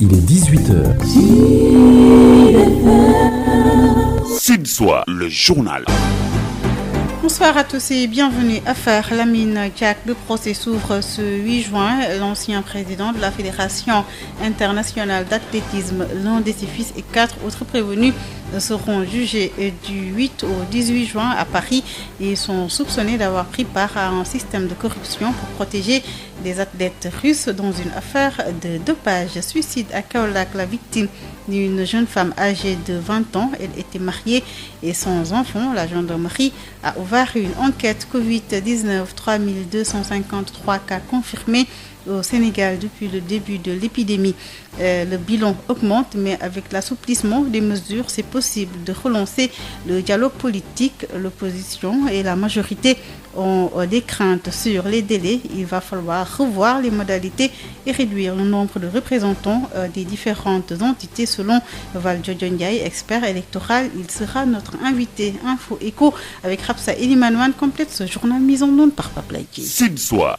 il est 18h. Sud Soir, le journal. Bonsoir à tous et bienvenue. Affaire Lamine Diack. Le procès s'ouvre ce 8 juin. L'ancien président de la Fédération internationale d'athlétisme, l'un de ses fils et 4 autres prévenus seront jugés du 8 au 18 juin à Paris et sont soupçonnés d'avoir pris part à un système de corruption pour protéger des athlètes russes dans une affaire de dopage. Suicide à Kaolack, la victime d'une jeune femme âgée de 20 ans. Elle était mariée et sans enfant. La gendarmerie a ouvert une enquête Covid-19. 3253 cas confirmés au Sénégal depuis le début de l'épidémie. Le bilan augmente, mais avec l'assouplissement des mesures, c'est possible de relancer le dialogue politique. L'opposition et la majorité ont des craintes sur les délais. Il va falloir revoir les modalités et réduire le nombre de représentants des différentes entités. Selon Valdiodio Ndiaye, expert électoral, il sera notre invité. Info Écho avec Rapsa Elimanouane complète ce journal mis en onde par Paplaïki. Sud Soir.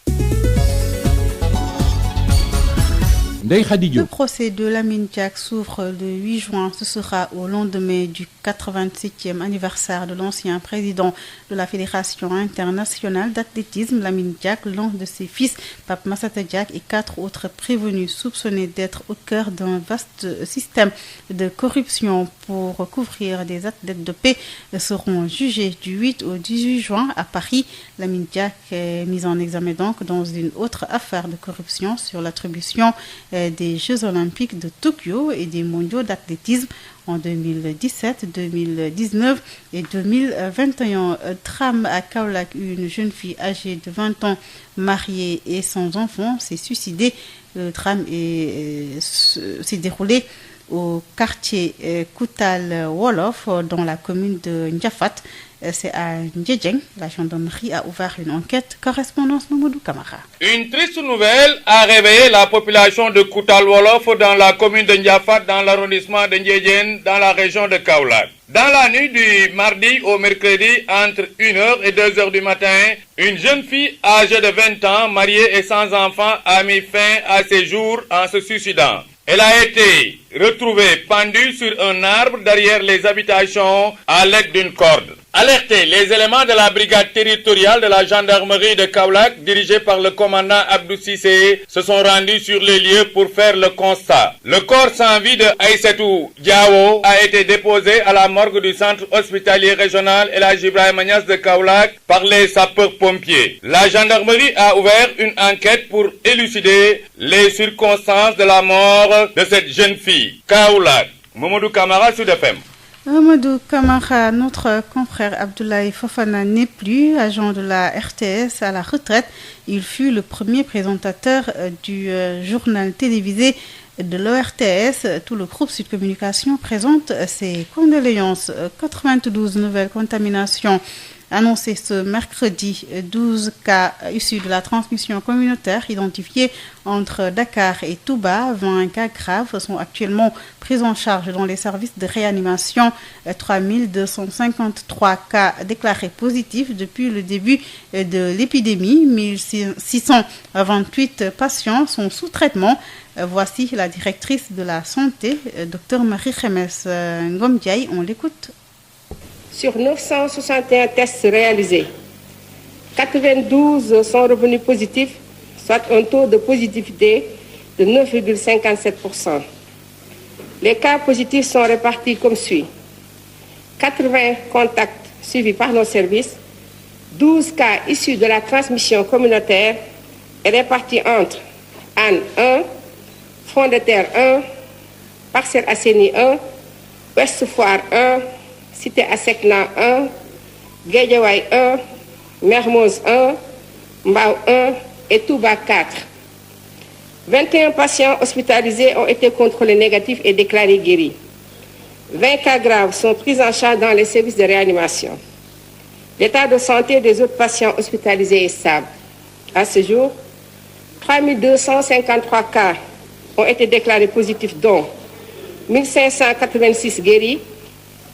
Le procès de Lamine Diack s'ouvre le 8 juin. Ce sera au lendemain du 87e anniversaire de l'ancien président de la Fédération internationale d'athlétisme, Lamine Diack. L'un de ses fils, Pape Massata Diack, et 4 autres prévenus soupçonnés d'être au cœur d'un vaste système de corruption pour couvrir des athlètes de paix seront jugés du 8 au 18 juin à Paris. Lamine Diack est mis en examen donc dans une autre affaire de corruption sur l'attribution des Jeux Olympiques de Tokyo et des mondiaux d'athlétisme en 2017, 2019 et 2021. Drame à Kaolack, une jeune fille âgée de 20 ans, mariée et sans enfant, s'est suicidée. Le drame s'est déroulé au quartier Koutal Wolof dans la commune de Ndiafat. C'est à Ndjedjeng. La gendarmerie a ouvert une enquête. Correspondance Mamadou Kamara. Une triste nouvelle a réveillé la population de Koutal Wolof dans la commune de Ndiafat, dans l'arrondissement de Ndjedjeng, dans la région de Kaolack. Dans la nuit du mardi au mercredi, entre 1h et 2h du matin, une jeune fille âgée de 20 ans, mariée et sans enfant, a mis fin à ses jours en se suicidant. Elle a été retrouvée pendue sur un arbre derrière les habitations à l'aide d'une corde. Alertés, les éléments de la brigade territoriale de la gendarmerie de Kaolack, dirigée par le commandant Abdou Cissé, se sont rendus sur les lieux pour faire le constat. Le corps sans vie de Aïssatou Diawo a été déposé à la morgue du centre hospitalier régional El Hadji Ibrahima Niass de Kaolack par les sapeurs-pompiers. La gendarmerie a ouvert une enquête pour élucider les circonstances de la mort de cette jeune fille. Kaolack, Mamadou Kamara, Sud FM. Amadou Kamara, notre confrère Abdoulaye Fofana n'est plus agent de la RTS à la retraite. Il fut le premier présentateur du journal télévisé de l'ORTS. Tout le groupe Sud Communication présente ses condoléances. 92 nouvelles contaminations annoncé ce mercredi. 12 cas issus de la transmission communautaire identifiés entre Dakar et Touba. 20 cas graves sont actuellement pris en charge dans les services de réanimation. 3253 cas déclarés positifs depuis le début de l'épidémie. 1628 patients sont sous traitement. Voici la directrice de la santé, Dr Marie-Khémesse Ngomdiaye. On l'écoute. Sur 961 tests réalisés, 92 sont revenus positifs, soit un taux de positivité de 9,57%. Les cas positifs sont répartis comme suit. 80 contacts suivis par nos services, 12 cas issus de la transmission communautaire et répartis entre Anne 1, Front de Terre 1, Parcelles Assainies 1, Ouest Foire 1, Cité Asecna 1, Guédiawaye 1, Mermoz 1, Mbao 1 et Touba 4. 21 patients hospitalisés ont été contrôlés négatifs et déclarés guéris. 20 cas graves sont pris en charge dans les services de réanimation. L'état de santé des autres patients hospitalisés est stable. À ce jour, 3253 cas ont été déclarés positifs, dont 1586 guéris,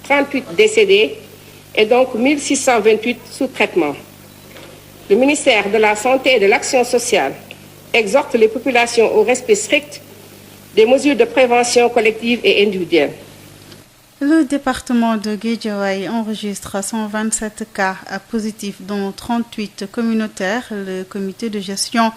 38 décédés et donc 1628 sous traitement. Le ministère de la Santé et de l'Action sociale exhorte les populations au respect strict des mesures de prévention collective et individuelle. Le département de Guédiawaye enregistre 127 cas positifs, dont 38 communautaires. Le comité de gestion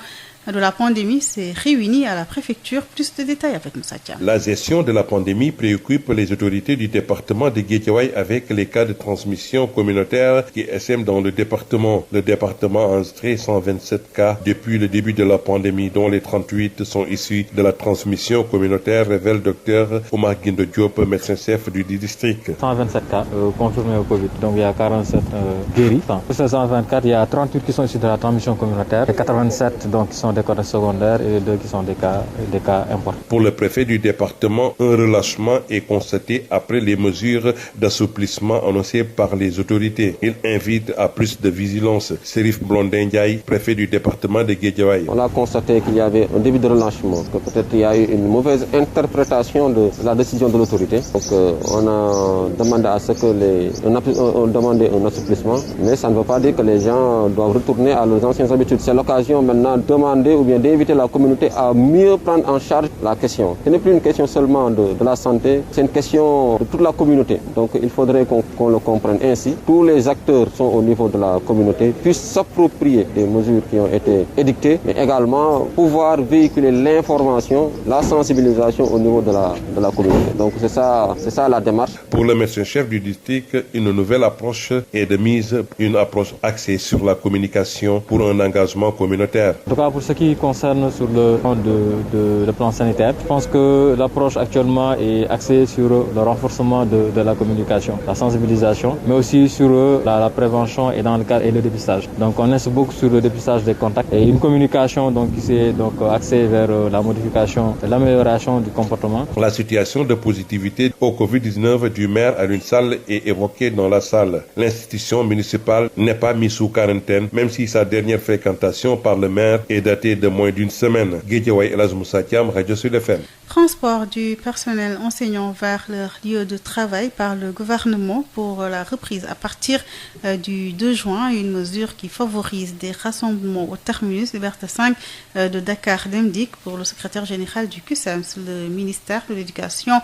de la pandémie s'est réuni à la préfecture. Plus de détails avec Moussa Thiam. La gestion de la pandémie préoccupe les autorités du département de Guédiawaye avec les cas de transmission communautaire qui essaiment dans le département. Le département a enregistré 127 cas depuis le début de la pandémie, dont les 38 sont issus de la transmission communautaire, révèle Dr Omar Guindo Diop, médecin-chef du district. 127 cas confirmés au Covid, donc il y a 47 guéris. Pour ces 124, il y a 38 qui sont issus de la transmission communautaire et 87 donc qui sont des cas secondaires et 2 qui sont des cas importants. Pour le préfet du département, un relâchement est constaté après les mesures d'assouplissement annoncées par les autorités. Il invite à plus de vigilance. Serif Blondin Ndiaye, préfet du département de Guédiawaye. On a constaté qu'il y avait un début de relâchement, que peut-être il y a eu une mauvaise interprétation de la décision de l'autorité. Donc on a demandé à ce que on demandé un assouplissement, mais ça ne veut pas dire que les gens doivent retourner à leurs anciennes habitudes. C'est l'occasion maintenant de demander ou bien d'inviter la communauté à mieux prendre en charge la question. Ce n'est plus une question seulement de la santé, c'est une question de toute la communauté. Donc il faudrait qu'on le comprenne ainsi. Tous les acteurs sont au niveau de la communauté, puissent s'approprier des mesures qui ont été édictées, mais également pouvoir véhiculer l'information, la sensibilisation au niveau de la communauté. Donc c'est ça la démarche. Pour le médecin-chef du district, une nouvelle approche est de mise, une approche axée sur la communication pour un engagement communautaire. En tout cas, pour ce qui concerne sur le plan sanitaire, je pense que l'approche actuellement est axée sur le renforcement de la communication, la sensibilisation, mais aussi sur la prévention et dans le cas et le dépistage. Donc on insiste beaucoup sur le dépistage des contacts et une communication qui s'est axée vers la modification, l'amélioration du comportement. La situation de positivité au Covid-19 du maire Alioune Sall est évoquée dans la salle. L'institution municipale n'est pas mise sous quarantaine, même si sa dernière fréquentation par le maire est datée de moins d'une semaine. Guédiawaye, El Hadj Moussa Thiam, Radio Sud FM. Transport du personnel enseignant vers leur lieu de travail par le gouvernement pour la reprise à partir du 2 juin, une mesure qui favorise des rassemblements au terminus Liberté 5 de Dakar Demdik. Pour le secrétaire général du CUSEMS, le ministère de l'Éducation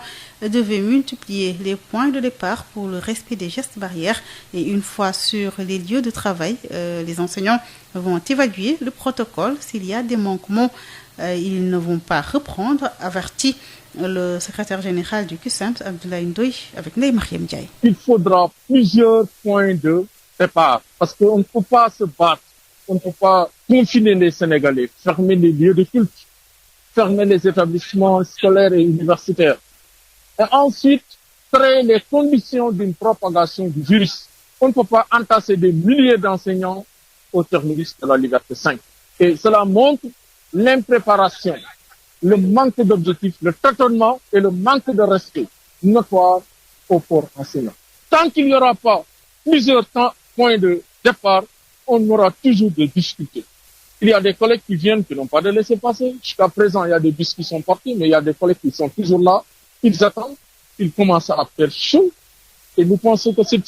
devait multiplier les points de départ pour le respect des gestes barrières et une fois sur les lieux de travail, les enseignants vont évaluer le protocole. S'il y a des manquements, ils ne vont pas reprendre, avertit le secrétaire général du CUSEMS, Abdoulaye Ndoye, avec Ndeye Mariam Ndiaye. Il faudra plusieurs points de départ parce qu'on ne peut pas se battre, on ne peut pas confiner les Sénégalais, fermer les lieux de culte, fermer les établissements scolaires et universitaires. Et ensuite, créer les conditions d'une propagation du virus. On ne peut pas entasser des milliers d'enseignants au terminus de la Liberté 5. Et cela montre l'impréparation, le manque d'objectifs, le tâtonnement et le manque de respect notoire au corps enseignant. Tant qu'il n'y aura pas plusieurs points de départ, on aura toujours des difficultés. Il y a des collègues qui viennent, qui n'ont pas de laisser-passer. Jusqu'à présent, il y a des bus qui sont partis, mais il y a des collègues qui sont toujours là. Ils attendent, ils commencent à faire chaud. Et nous pensons que cette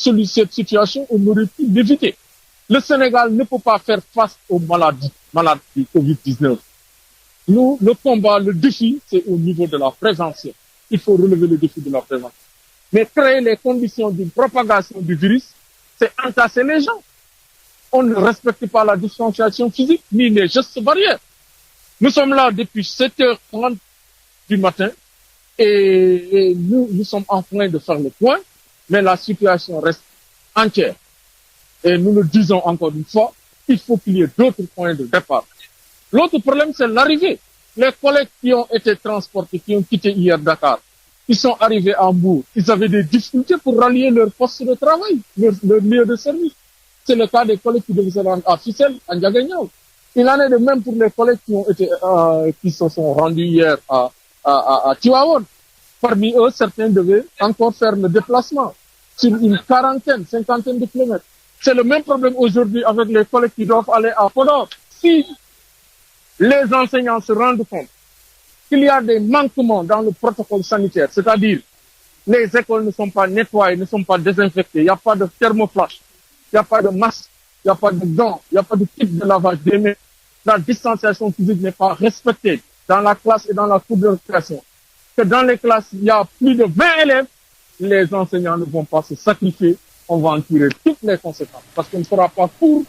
situation, on aurait pu l'éviter. Le Sénégal ne peut pas faire face aux malades du Covid-19. Nous, le combat, le défi, c'est au niveau de la prévention. Il faut relever le défi de la prévention. Mais créer les conditions d'une propagation du virus, c'est entasser les gens. On ne respecte pas la distanciation physique, ni les gestes barrières. Nous sommes là depuis 7h30 du matin et nous sommes en train de faire le point, mais la situation reste entière. Et nous le disons encore une fois, il faut qu'il y ait d'autres points de départ. L'autre problème, c'est l'arrivée. Les collègues qui ont été transportés, qui ont quitté hier Dakar, ils sont arrivés à Mbour. Ils avaient des difficultés pour rallier leur poste de travail, leur lieu de service. C'est le cas des collègues qui devaient se rendre à Fissel, à Ndiaganiao. Il en est de même pour les collègues qui se sont rendus hier à Tivaouane. Parmi eux, certains devaient encore faire le déplacement sur une cinquantaine de kilomètres. C'est le même problème aujourd'hui avec les collègues qui doivent aller à Podor. Si les enseignants se rendent compte qu'il y a des manquements dans le protocole sanitaire, c'est-à-dire les écoles ne sont pas nettoyées, ne sont pas désinfectées, il n'y a pas de thermoflash, il n'y a pas de masque, il n'y a pas de gants, il n'y a pas de kit de lavage des mains, la distanciation physique n'est pas respectée dans la classe et dans la cour de récréation. que dans les classes, il y a plus de 20 élèves, les enseignants ne vont pas se sacrifier, on va en tirer toutes les conséquences, parce qu'on ne fera pas court.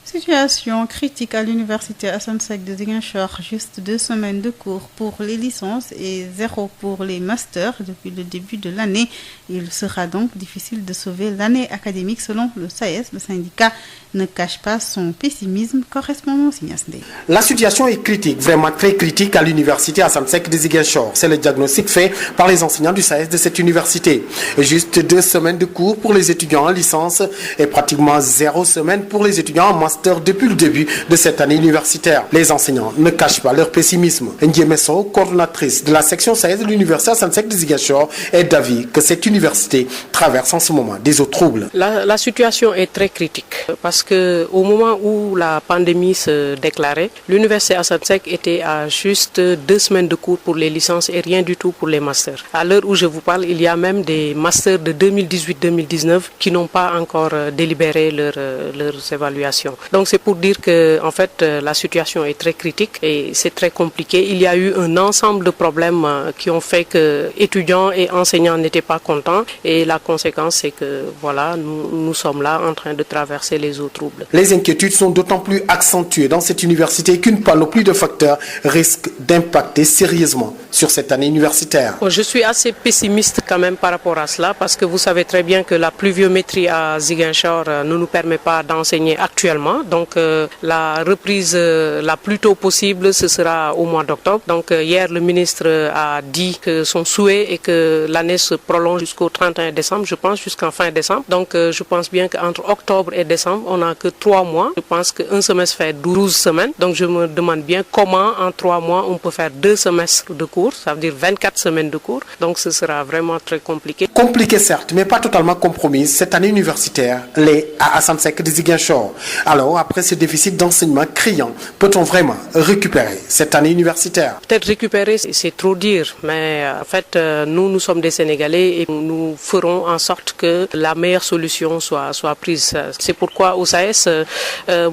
Situation critique à l'université Assane Seck de Ziguinchor, juste 2 semaines de cours pour les licences et 0 pour les masters depuis le début de l'année. Il sera donc difficile de sauver l'année académique selon le SAES. Le syndicat ne cache pas son pessimisme. Correspondant Signas Ndeye. La situation est critique, vraiment très critique à l'université Assane Seck de Ziguinchor. C'est le diagnostic fait par les enseignants du SAES de cette université. Juste 2 semaines de cours pour les étudiants en licence et pratiquement 0 semaine pour les étudiants en master depuis le début de cette année universitaire. Les enseignants ne cachent pas leur pessimisme. Ndiemeso, coordonnatrice de la section SAES de l'université Assane Seck de Ziguinchor, est d'avis que cette université traverse en ce moment des eaux troubles. La situation est très critique parce que au moment où la pandémie se déclarait, l'université Assane Seck était à juste 2 semaines de cours pour les licences et rien du tout pour les masters. À l'heure où je vous parle, il y a même des masters de 2018-2019 qui n'ont pas encore délibéré leurs évaluations. Donc c'est pour dire que en fait la situation est très critique et c'est très compliqué. Il y a eu un ensemble de problèmes qui ont fait que étudiants et enseignants n'étaient pas contents et la conséquence c'est que voilà, nous sommes là en train de traverser les eaux troubles. Les inquiétudes sont d'autant plus accentuées dans cette université qu'une panoplie de facteurs risque d'impacter sérieusement sur cette année universitaire. Je suis assez pessimiste quand même par rapport à cela parce que vous savez très bien que la pluviométrie à Ziguinchor ne nous permet pas d'enseigner actuellement. Donc la reprise la plus tôt possible, ce sera au mois d'octobre. Donc hier, le ministre a dit que son souhait est que l'année se prolonge jusqu'au 31 décembre, je pense, jusqu'en fin décembre. Donc je pense bien qu'entre octobre et décembre, on n'a que 3 mois. Je pense qu'un semestre fait 12 semaines. Donc je me demande bien comment en 3 mois on peut faire 2 semestres de cours, ça veut dire 24 semaines de cours. Donc ce sera vraiment très compliqué. Compliqué certes, mais pas totalement compromise. Cette année universitaire, l'est à Assane Seck de Ziguinchor. Alors, après ce déficit d'enseignement criant, peut-on vraiment récupérer cette année universitaire? Peut-être récupérer, c'est trop dire, mais en fait, nous sommes des Sénégalais et nous ferons en sorte que la meilleure solution soit prise. C'est pourquoi au SAES,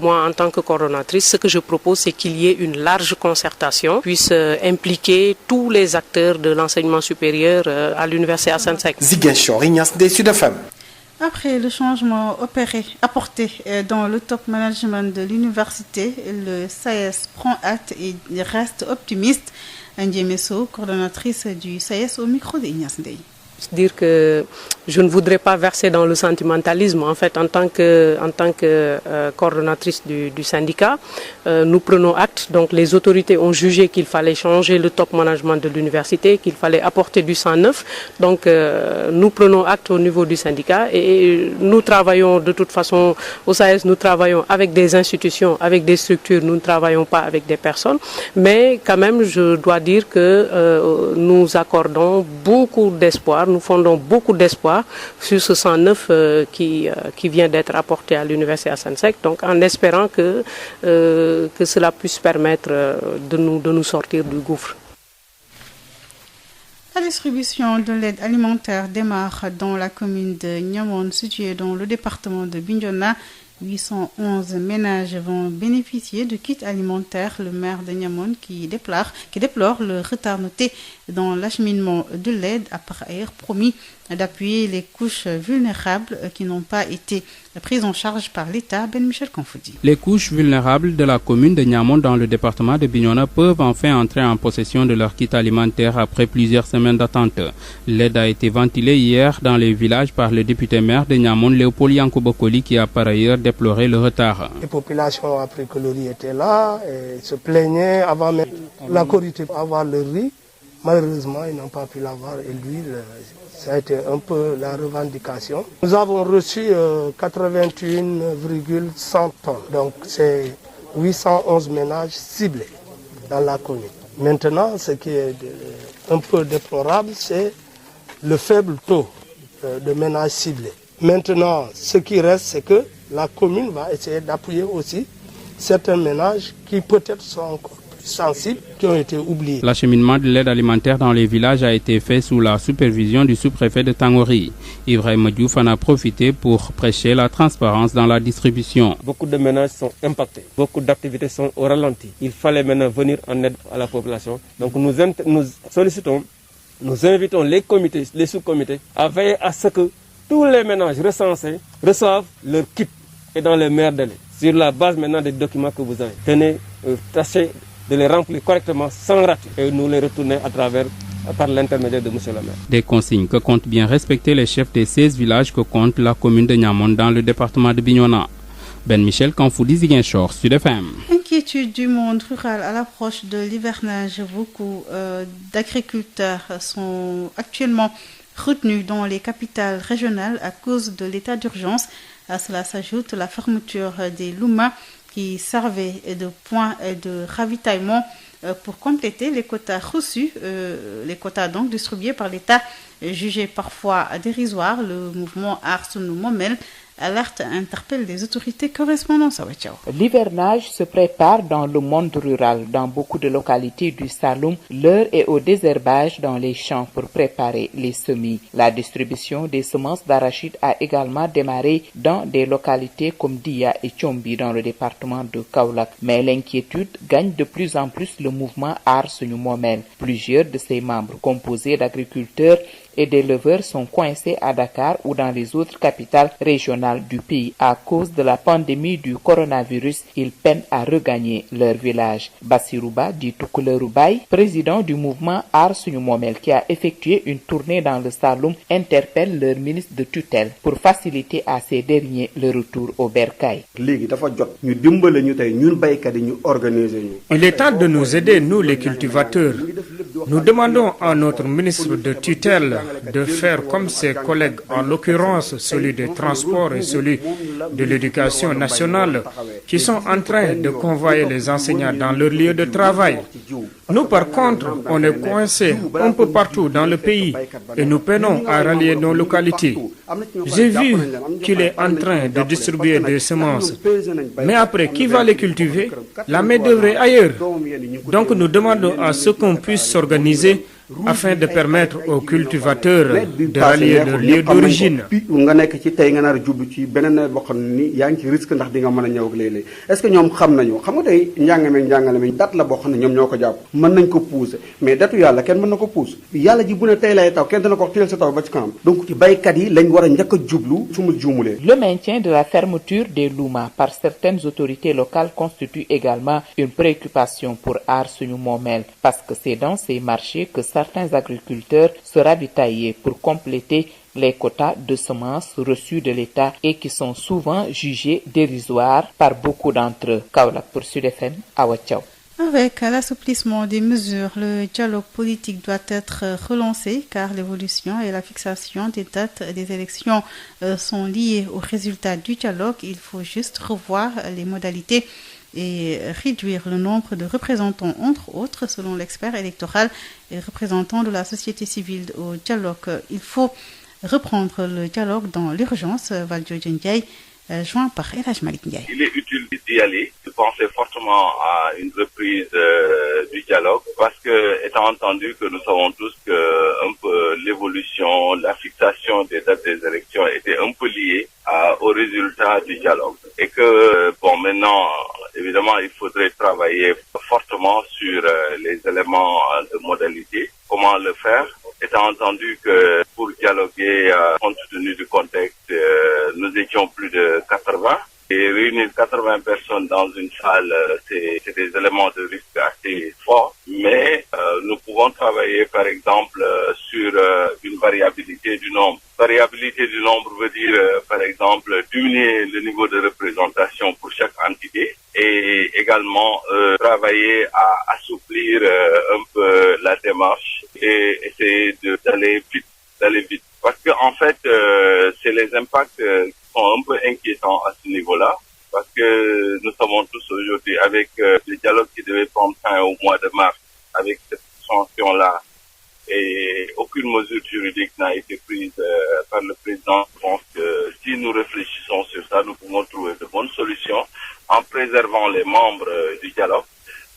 moi en tant que coordonnatrice, ce que je propose, c'est qu'il y ait une large concertation, puisse impliquer tous les acteurs de l'enseignement supérieur à l'université Assane Seck. Ziguinchor, Ignace des Sud FM. Après le changement apporté dans le top management de l'université, le SAES prend acte et reste optimiste. Ndiemeso, coordonnatrice du SAES, au micro d'Ignace Ndeye. Dire que je ne voudrais pas verser dans le sentimentalisme. En fait, en tant que coordonnatrice du syndicat, nous prenons acte. Donc, les autorités ont jugé qu'il fallait changer le top management de l'université, qu'il fallait apporter du sang neuf. Donc, nous prenons acte au niveau du syndicat et nous travaillons de toute façon au SAES. Nous travaillons avec des institutions, avec des structures. Nous ne travaillons pas avec des personnes. Mais quand même, je dois dire que nous accordons beaucoup d'espoir. Nous fondons beaucoup d'espoir sur ce 109 qui vient d'être apporté à l'université Assane Seck, donc en espérant que cela puisse permettre de nous sortir du gouffre. La distribution de l'aide alimentaire démarre dans la commune de Niamone, située dans le département de Bignona. 811 ménages vont bénéficier de kits alimentaires. Le maire de Niamone qui déplore le retard noté dans l'acheminement de l'aide a par ailleurs promis d'appuyer les couches vulnérables qui n'ont pas été prises en charge par l'État. Ben Michel Confoudi. Les couches vulnérables de la commune de Niamone dans le département de Bignona peuvent enfin entrer en possession de leur kit alimentaire après plusieurs semaines d'attente. L'aide a été ventilée hier dans les villages par le député maire de Niamone, Léopold Yankobokoli, qui a par ailleurs déploré le retard. Les populations ont appris que le riz était là et se plaignaient avant même la Korité avoir le riz. Malheureusement, ils n'ont pas pu l'avoir et l'huile, ça a été un peu la revendication. Nous avons reçu 81,100 tonnes, donc c'est 811 ménages ciblés dans la commune. Maintenant, ce qui est un peu déplorable, c'est le faible taux de ménages ciblés. Maintenant, ce qui reste, c'est que la commune va essayer d'appuyer aussi certains ménages qui peut-être sont encore plus sensibles qui ont été oubliés. L'acheminement de l'aide alimentaire dans les villages a été fait sous la supervision du sous-préfet de Tangori. Ibrahima Diouf en a profité pour prêcher la transparence dans la distribution. Beaucoup de ménages sont impactés, beaucoup d'activités sont au ralenti. Il fallait maintenant venir en aide à la population. Donc nous sollicitons, nous invitons les comités, les sous-comités à veiller à ce que tous les ménages recensés reçoivent leur kit et dans les meilleurs délais. Sur la base maintenant des documents que vous avez, tâchez de les remplir correctement sans rater et nous les retourner par l'intermédiaire de M. le maire. Des consignes que comptent bien respecter les chefs des 16 villages que compte la commune de Niamone dans le département de Bignona. Ben Michel Kanfoudi, Ziguinchor, Sud FM. Inquiétude du monde rural à l'approche de l'hivernage. Beaucoup d'agriculteurs sont actuellement retenus dans les capitales régionales à cause de l'état d'urgence. À cela s'ajoute la fermeture des Louma qui servaient de point de ravitaillement pour compléter les quotas reçus, les quotas donc distribués par l'État, jugés parfois dérisoires. Le mouvement Arsounou Momel alerte interpelle les autorités correspondantes à Wachao. L'hivernage se prépare dans le monde rural. Dans beaucoup de localités du Saloum, l'heure est au désherbage dans les champs pour préparer les semis. La distribution des semences d'arachide a également démarré dans des localités comme Dia et Tchombi dans le département de Kaolack. Mais l'inquiétude gagne de plus en plus le mouvement Arsounou Momel. Plusieurs de ses membres, composés d'agriculteurs et d'éleveurs, sont coincés à Dakar ou dans les autres capitales régionales du pays. À cause de la pandémie du coronavirus, ils peinent à regagner leur village. Bassirouba dit Toukouleuroubaï, président du mouvement Arsounou Momel, qui a effectué une tournée dans le Saloum, interpelle leur ministre de tutelle pour faciliter à ces derniers le retour au bercail. Il est temps de nous aider, nous les cultivateurs. Nous demandons à notre ministre de tutelle de faire comme ses collègues, en l'occurrence celui des transports et celui de l'éducation nationale, qui sont en train de convoyer les enseignants dans leur lieu de travail. Nous, par contre, on est coincés un peu partout dans le pays et nous peinons à rallier nos localités. J'ai vu qu'il est en train de distribuer des semences. Mais après, qui va les cultiver? La main-d'œuvre est ailleurs. Donc nous demandons à ce qu'on puisse s'organiser afin de permettre aux cultivateurs de rallier leur lieu d'origine. Est-ce que ñoom xam nañu xam nga tey njàngale mi date la boo xam ne ñoom ñoo ko jàpp mën nañ ko pousser mais datu yàlla kenn mën na ko pousser yàlla ji bu ne tey lay taw kenn dana ko wax teel sa taw ba ci kanam donc ci baykat yi lañ war a njëkk a jublu su ma juumulee. Le maintien de la fermeture des Louma par certaines autorités locales constitue également une préoccupation pour Arsounou Momel parce que c'est dans ces marchés que certains agriculteurs se ravitaillaient pour compléter les quotas de semences reçus de l'État et qui sont souvent jugés dérisoires par beaucoup d'entre eux. Kaolack pour Sud FM, Awa Thiaw. Avec l'assouplissement des mesures, le dialogue politique doit être relancé car l'évolution et la fixation des dates des élections sont liées aux résultats du dialogue. Il faut juste revoir les modalités et réduire le nombre de représentants, entre autres, selon l'expert électoral et représentant de la société civile au dialogue. Il faut reprendre le dialogue dans l'urgence. Valdio Ndiaye, joint par Elhaj Malik Ndiaye. Il est utile d'y aller, de penser fortement à une reprise du dialogue, parce que, étant entendu que nous savons tous que un peu l'évolution, la fixation des dates des élections était un peu liée aux résultats du dialogue. Et que, bon, maintenant, évidemment, il faudrait travailler fortement sur les éléments de modalité. Comment le faire? Étant entendu que pour dialoguer, compte tenu du contexte, nous étions plus de 80. Et réunir 80 personnes dans une salle, c'est des éléments de risque assez forts. Mais nous pouvons travailler, par exemple, sur une variabilité du nombre. Variabilité du nombre veut dire, par exemple, diminuer le niveau de représentation pour chaque entité et également travailler à assouplir un peu la démarche et essayer d'aller vite. Parce que en fait, c'est les impacts qui sont un peu inquiétants à ce niveau-là. Parce que nous savons tous aujourd'hui, avec le dialogue qui devait prendre fin au mois de mars, avec cette sanction-là, et aucune mesure juridique n'a été prise par le président. Je pense que si nous réfléchissons sur ça, nous pouvons trouver de bonnes solutions en préservant les membres du dialogue,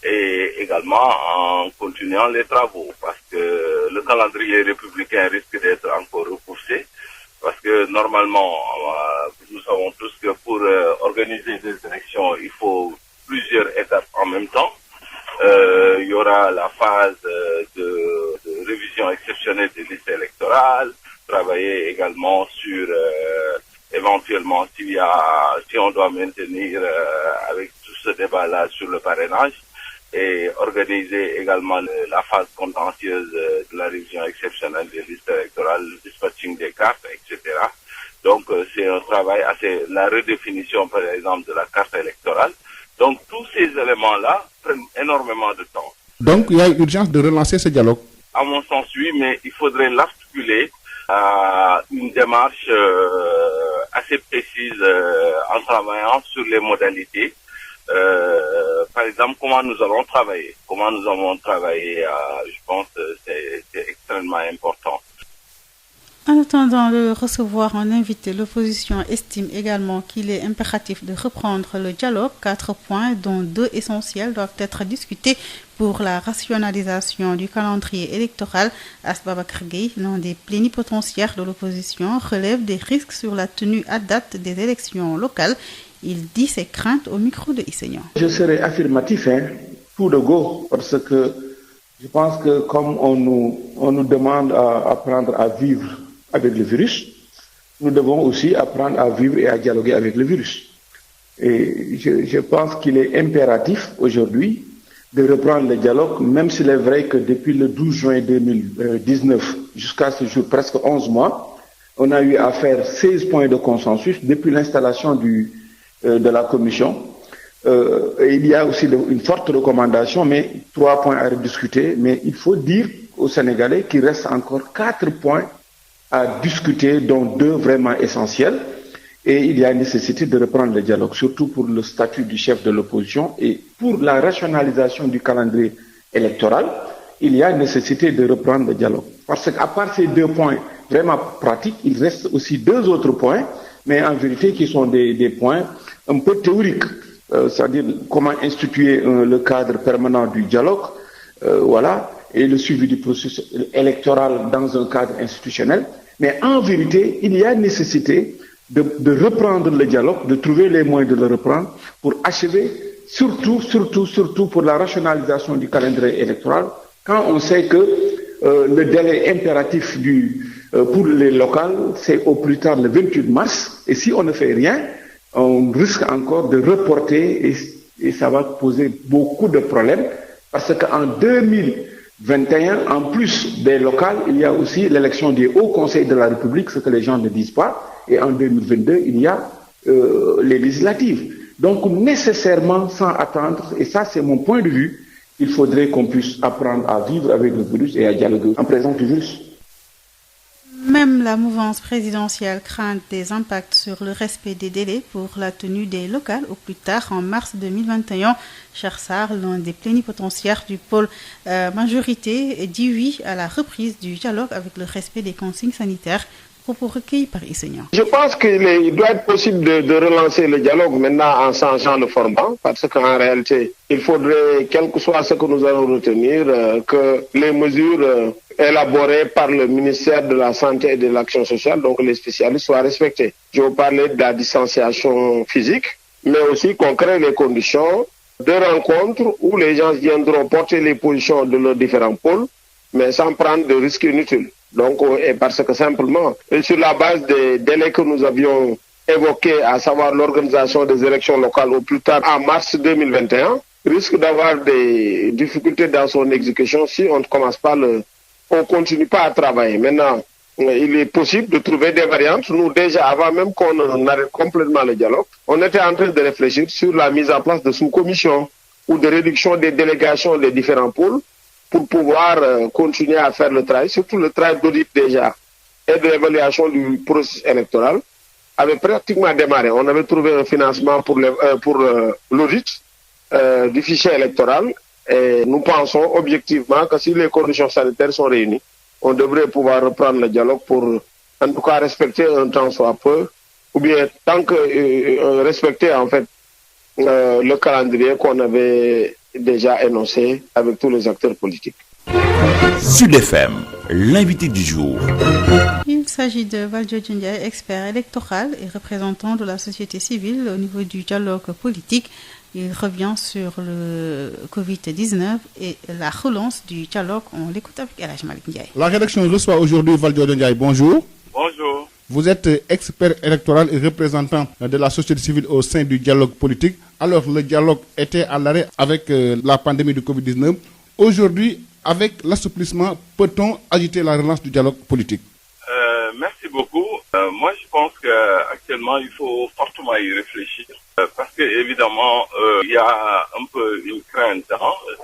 et également en continuant les travaux, parce que le calendrier républicain risque d'être encore repoussé, parce que normalement, nous savons tous que pour organiser des élections, il faut plusieurs étapes en même temps. Il y aura la phase de révision exceptionnelle des listes électorales, travailler également sur éventuellement si on doit maintenir avec tout ce débat-là sur le parrainage, et organiser également la phase contentieuse de la révision exceptionnelle des listes électorales, le dispatching des cartes, etc. Donc c'est un travail la redéfinition par exemple de la carte électorale. Donc tous ces éléments-là prennent énormément de temps. Donc il y a urgence de relancer ce dialogue? À mon sens, oui, mais il faudrait l'articuler à une démarche assez précise en travaillant sur les modalités. Par exemple, comment nous allons travailler. Je pense que c'est extrêmement important. En attendant de recevoir un invité, l'opposition estime également qu'il est impératif de reprendre le dialogue. 4 points, dont 2 essentiels, doivent être discutés pour la rationalisation du calendrier électoral. Asbabakar Gueye, l'un des plénipotentiaires de l'opposition, relève des risques sur la tenue à date des élections locales. Il dit ses craintes au micro de Isegnan. Je serai affirmatif, tout de go, parce que je pense que comme on nous demande à apprendre à vivre avec le virus, nous devons aussi apprendre à vivre et à dialoguer avec le virus. Et je pense qu'il est impératif aujourd'hui de reprendre le dialogue, même s'il est vrai que depuis le 12 juin 2019 jusqu'à ce jour, presque 11 mois, on a eu à faire 16 points de consensus depuis l'installation de la commission. Et il y a aussi une forte recommandation, mais 3 points à rediscuter. Mais il faut dire aux Sénégalais qu'il reste encore 4 points à discuter, dont 2 vraiment essentiels. Et il y a nécessité de reprendre le dialogue, surtout pour le statut du chef de l'opposition et pour la rationalisation du calendrier électoral. Il y a nécessité de reprendre le dialogue. Parce qu'à part ces 2 points vraiment pratiques, il reste aussi 2 autres points, mais en vérité qui sont des points un peu théoriques. C'est-à-dire comment instituer le cadre permanent du dialogue, et le suivi du processus électoral dans un cadre institutionnel. Mais en vérité, il y a nécessité de reprendre le dialogue, de trouver les moyens de le reprendre pour achever, surtout pour la rationalisation du calendrier électoral, quand on sait que le délai impératif pour les locales, c'est au plus tard le 28 mars, et si on ne fait rien, on risque encore de reporter et ça va poser beaucoup de problèmes parce qu'en 2021, en plus des locales, il y a aussi l'élection du Haut Conseil de la République, ce que les gens ne disent pas, et en 2022, il y a les législatives. Donc nécessairement, sans attendre, et ça c'est mon point de vue, il faudrait qu'on puisse apprendre à vivre avec le virus et à dialoguer en présence du virus. Même la mouvance présidentielle craint des impacts sur le respect des délais pour la tenue des locales au plus tard en mars 2021. Charsar, l'un des plénipotentiaires du pôle majorité, dit oui à la reprise du dialogue avec le respect des consignes sanitaires. Propos recueillis par Isegnan. Je pense qu'il doit être possible de relancer le dialogue maintenant en changeant le format, parce qu'en réalité, il faudrait, quel que soit ce que nous allons retenir, que les mesures élaborées par le ministère de la Santé et de l'Action sociale, donc les spécialistes, soient respectées. Je veux parler de la distanciation physique, mais aussi qu'on crée les conditions de rencontres où les gens viendront porter les positions de leurs différents pôles, mais sans prendre de risques inutiles. Donc, et parce que simplement, sur la base des délais que nous avions évoqués, à savoir l'organisation des élections locales au plus tard en mars 2021, risque d'avoir des difficultés dans son exécution si on ne commence pas on continue pas à travailler. Maintenant, il est possible de trouver des variantes. Nous, déjà, avant même qu'on arrête complètement le dialogue, on était en train de réfléchir sur la mise en place de sous-commissions ou de réduction des délégations des différents pôles, pour pouvoir continuer à faire le travail, surtout le travail d'audit déjà et de l'évaluation du processus électoral, avait pratiquement démarré. On avait trouvé un financement pour l'audit du fichier électoral et nous pensons objectivement que si les conditions sanitaires sont réunies, on devrait pouvoir reprendre le dialogue pour en tout cas respecter un temps soit peu, ou bien tant que respecter en fait le calendrier qu'on avait déjà énoncé avec tous les acteurs politiques. Sud FM, l'invité du jour. Il s'agit de Valdiodio Ndiaye, expert électoral et représentant de la société civile au niveau du dialogue politique. Il revient sur le Covid-19 et la relance du dialogue. On l'écoute avec El Hadj Malick Ndiaye. La rédaction reçoit aujourd'hui Valdiodio Ndiaye. Bonjour. Bonjour. Vous êtes expert électoral et représentant de la société civile au sein du dialogue politique. Alors, le dialogue était à l'arrêt avec la pandémie du Covid-19. Aujourd'hui, avec l'assouplissement, peut-on agiter la relance du dialogue politique? Merci beaucoup. Moi, je pense qu'actuellement, il faut fortement y réfléchir. Parce que, évidemment, il y a un peu une crainte,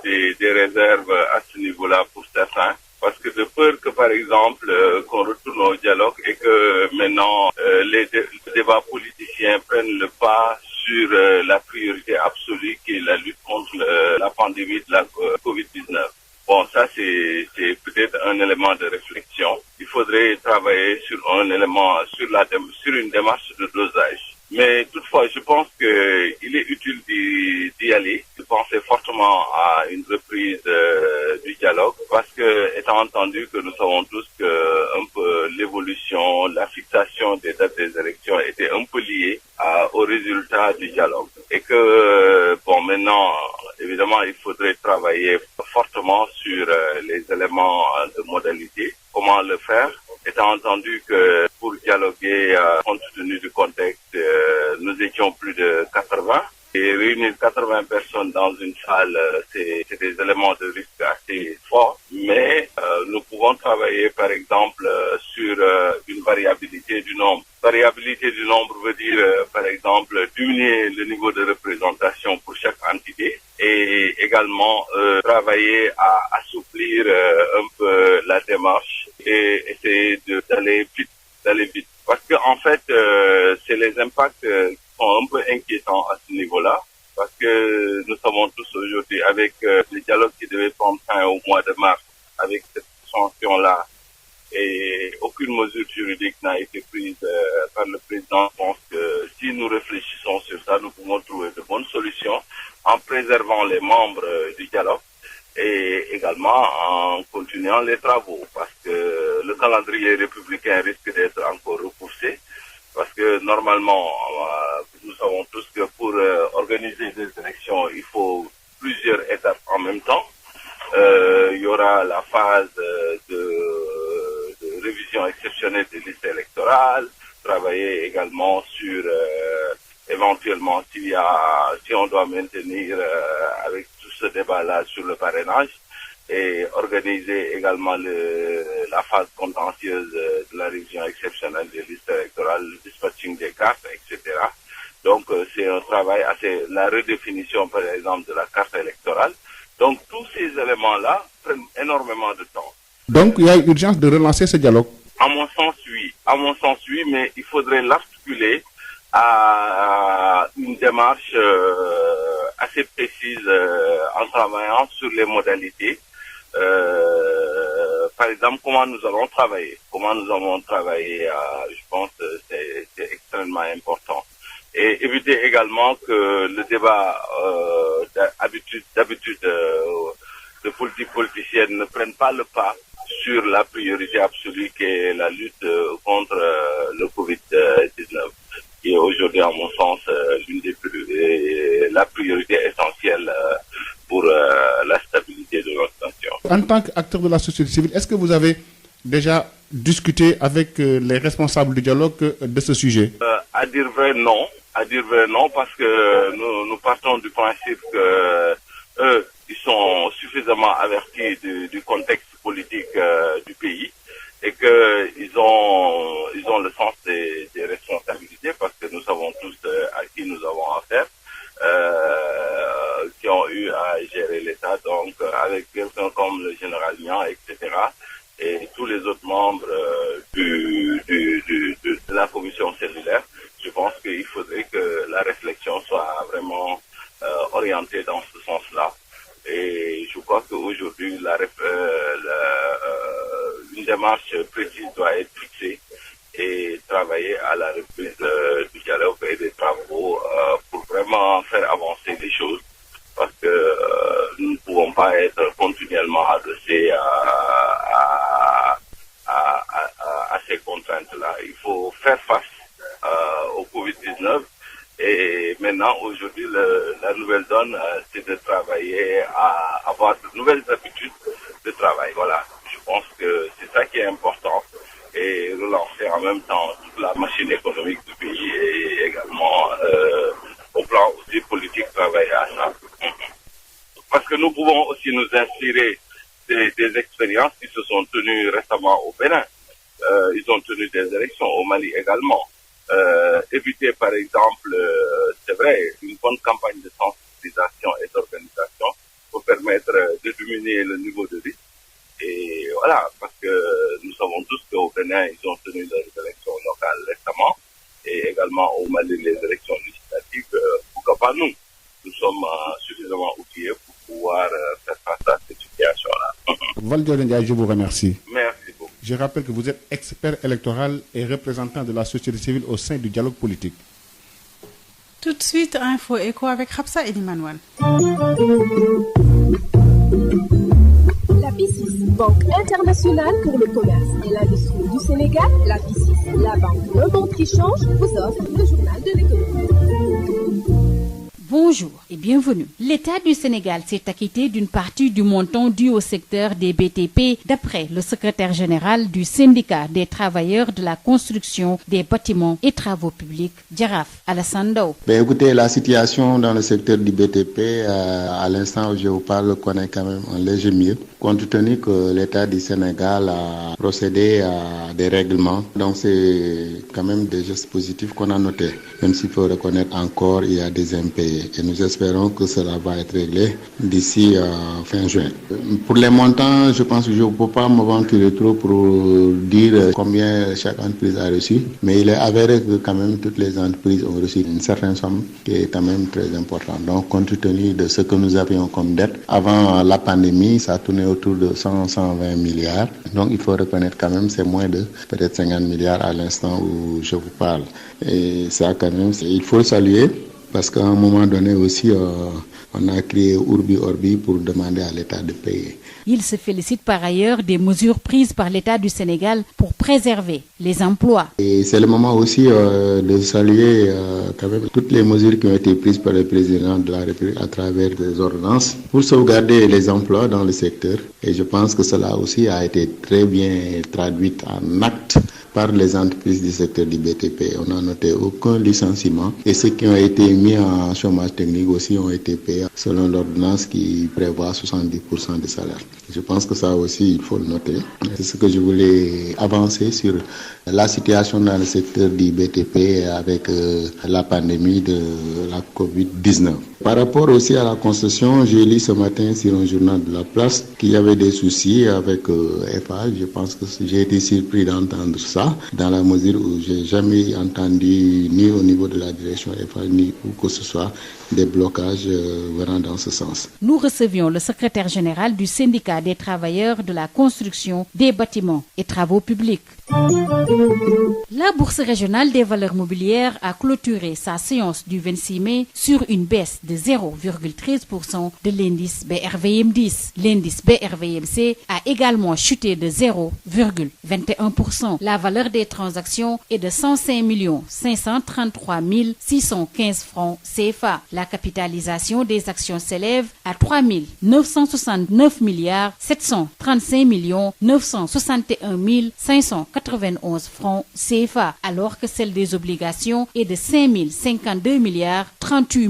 des réserves à ce niveau-là pour certains. Parce que de peur que, par exemple, qu'on retourne au dialogue et que maintenant les débats politiciens prennent le pas sur la priorité absolue qui est la lutte contre la pandémie de la Covid-19. Bon, ça c'est peut-être un élément de réflexion. Il faudrait travailler sur un élément, sur une démarche de dosage. Mais toutefois, je pense qu'il est utile d'y aller, de penser fortement à une reprise du dialogue, parce que, étant entendu que nous savons tous que un peu l'évolution, la fixation des dates des élections était un peu liée au résultat du dialogue. Et que, bon, maintenant, évidemment, il faudrait travailler fortement sur les éléments de modalité. Comment le faire? Étant entendu que pour dialoguer, compte tenu du contexte, nous étions plus de 80. Et réunir 80 personnes dans une salle, c'est des éléments de risque assez forts. Mais nous pouvons travailler, par exemple, sur une variabilité du nombre. Variabilité du nombre veut dire, par exemple, diminuer le niveau de représentation pour chaque entité et également travailler à assouplir un peu la démarche et essayer d'aller vite. Parce que en fait, c'est les impacts qui sont un peu inquiétants à ce niveau-là. Parce que nous savons tous aujourd'hui, avec le dialogue qui devait prendre fin au mois de mars, avec cette sanction-là, et aucune mesure juridique n'a été prise par le président. Je pense que si nous réfléchissons sur ça, nous pouvons trouver de bonnes solutions en préservant les membres du dialogue et également en continuant les travaux, parce que le calendrier républicain risque d'être encore repoussé, parce que normalement, nous savons tous que pour organiser des élections, il faut plusieurs étapes en même temps. Il y aura la phase de révision exceptionnelle des listes électorales, travailler également sur éventuellement si on doit maintenir avec tout ce débat-là sur le parrainage et organiser également la phase contentieuse de la révision exceptionnelle des listes électorales, le dispatching des cartes, etc. Donc c'est un travail la redéfinition par exemple de la carte électorale. Donc tous ces éléments-là prennent énormément de temps. Donc il y a urgence de relancer ce dialogue? À mon sens, oui, mais il faudrait l'articuler à une démarche assez précise en travaillant sur les modalités. Par exemple, comment nous allons travailler. Je pense que c'est extrêmement important. Et éviter également que le débat d'habitude de politique politicienne ne prenne pas le pas sur la priorité absolue qui est la lutte contre le Covid-19, qui est aujourd'hui, à mon sens, la priorité essentielle pour la stabilité de notre nation. En tant qu'acteur de la société civile, est-ce que vous avez déjà discuté avec les responsables du dialogue de ce sujet? À dire vrai, non, parce que nous partons du principe que eux, ils sont suffisamment avertis du contexte politique du pays et que ils ont le sens des responsabilités, parce que nous savons tous à qui nous avons affaire, qui ont eu à gérer l'État, donc avec quelqu'un comme le général Niang, etc. et tous les autres membres de la commission cellulaire. Je pense qu'il faudrait que la réflexion soit vraiment orientée dans ce sens-là. Et je crois qu'aujourd'hui, une démarche précise doit être fixée et travailler à la reprise du dialogue et des travaux pour vraiment faire avancer les choses. parce que nous ne pouvons pas être continuellement adossés à ces contraintes-là. Il faut faire face au Covid-19 et maintenant, aujourd'hui, la nouvelle donne, c'est de travailler à avoir de nouvelles habitudes de travail. Voilà, je pense que c'est ça qui est important et relancer en même temps toute la machine économique du pays et également au plan aussi politique travailler à ça. Parce que nous pouvons aussi nous inspirer des expériences qui se sont tenues récemment au Bénin. Ils ont tenu des élections au Mali également. Éviter par exemple, c'est vrai, une bonne campagne de sensibilisation et d'organisation pour permettre de diminuer le niveau de risque. Et voilà, parce que nous savons tous qu'au Bénin, ils ont tenu leurs élections locales récemment et également au Mali les élections législatives. Pourquoi pas nous? Nous sommes suffisamment outillés pour pouvoir faire face à cette situation-là. Valdiola Ndiaye, je vous remercie. Merci beaucoup. Je rappelle que vous êtes expert électoral et représentant de la société civile au sein du dialogue politique. Tout de suite, Info Écho avec Rapsa et Limanouane. La BICIS, Banque internationale pour le commerce et l'industrie du Sénégal, la BICIS, la banque Le Monde qui change, vous offre le journal de l'économie. Bonjour et bienvenue. L'État du Sénégal s'est acquitté d'une partie du montant dû au secteur des BTP, d'après le secrétaire général du syndicat des travailleurs de la construction, des bâtiments et travaux publics, Djaraf Alassane Ndao. Écoutez, la situation dans le secteur du BTP, à l'instant où je vous parle, connaît quand même un léger mieux, compte tenu que l'État du Sénégal a procédé à des règlements. Donc c'est quand même des gestes positifs qu'on a notés, même s'il faut reconnaître encore il y a des impayés. Et nous espérons que cela va être réglé d'ici fin juin. Pour les montants, je pense que je ne peux pas m'aventurer trop pour dire combien chaque entreprise a reçu, mais il est avéré que quand même toutes les entreprises ont reçu une certaine somme qui est quand même très importante. Donc compte tenu de ce que nous avions comme dette, avant la pandémie, ça tournait autour de 100-120 milliards. Donc il faut reconnaître quand même c'est moins de peut-être 50 milliards à l'instant où je vous parle. Et ça quand même, il faut le saluer. Parce qu'à un moment donné aussi, on a créé Urbi Orbi pour demander à l'État de payer. Il se félicite par ailleurs des mesures prises par l'État du Sénégal pour préserver les emplois. Et c'est le moment aussi de saluer quand même toutes les mesures qui ont été prises par le président de la République à travers des ordonnances pour sauvegarder les emplois dans le secteur. Et je pense que cela aussi a été très bien traduit en actes par les entreprises du secteur du BTP. On n'a noté aucun licenciement et ceux qui ont été mis en chômage technique aussi ont été payés selon l'ordonnance qui prévoit 70% de salaire. Je pense que ça aussi, il faut le noter. C'est ce que je voulais avancer sur la situation dans le secteur du BTP avec la pandémie de la Covid-19. Par rapport aussi à la construction, j'ai lu ce matin sur un journal de la place qu'il y avait des soucis avec FH. Je pense que j'ai été surpris d'entendre ça, dans la mesure où j'ai jamais entendu ni au niveau de la direction FH ni où que ce soit des blocages venant dans ce sens. Nous recevions le secrétaire général du syndicat des travailleurs de la construction, des bâtiments et travaux publics. La Bourse régionale des valeurs mobilières a clôturé sa séance du 26 mai sur une baisse de 0,13% de l'indice BRVM10. L'indice BRVMC a également chuté de 0,21%. La valeur des transactions est de 105 533 615 francs CFA. La capitalisation des actions s'élève à 3 969 735 961 591 francs CFA, alors que celle des obligations est de 5 052 38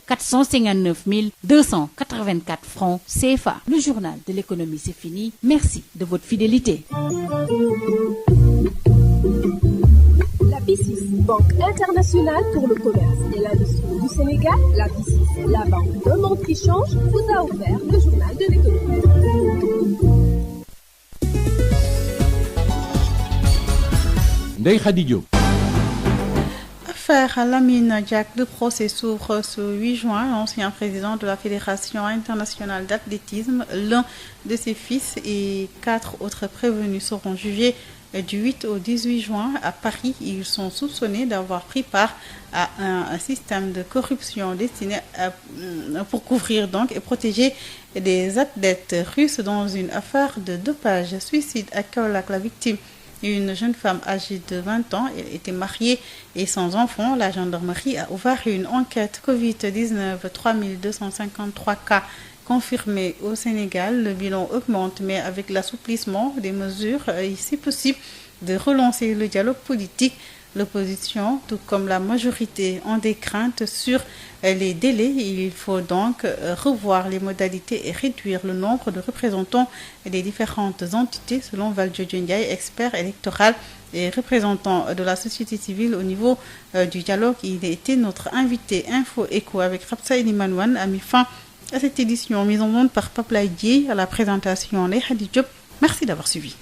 459 284 francs CFA. Le journal de l'économie, c'est fini. Merci de votre fidélité. La BICIS, Banque internationale pour le commerce et l'industrie du Sénégal, la BICIS, la banque Le Monde qui change, vous a offert le journal de l'économie. Ndeye Khady Diop. Affaire Lamine Diack, le procès s'ouvre ce 8 juin. L'ancien président de la Fédération internationale d'athlétisme, l'un de ses fils et 4 autres prévenus seront jugés du 8 au 18 juin à Paris. Ils sont soupçonnés d'avoir pris part à un système de corruption destiné pour couvrir donc et protéger des athlètes russes dans une affaire de dopage. Suicide à Kaolack, la victime, une jeune femme âgée de 20 ans. Elle était mariée et sans enfant. La gendarmerie a ouvert une enquête Covid-19. 3253 cas confirmés au Sénégal. Le bilan augmente, mais avec l'assouplissement des mesures, il est possible de relancer le dialogue politique. L'opposition, tout comme la majorité, ont des craintes sur les délais. Il faut donc revoir les modalités et réduire le nombre de représentants des différentes entités, selon Valdiodio Ndiaye, expert électoral et représentant de la société civile au niveau du dialogue. Il était notre invité Info Écho avec Rapsa Elimanouane, a mis fin à cette édition mise en onde par Pape Laïdier, à la présentation Léa Diop. Merci d'avoir suivi.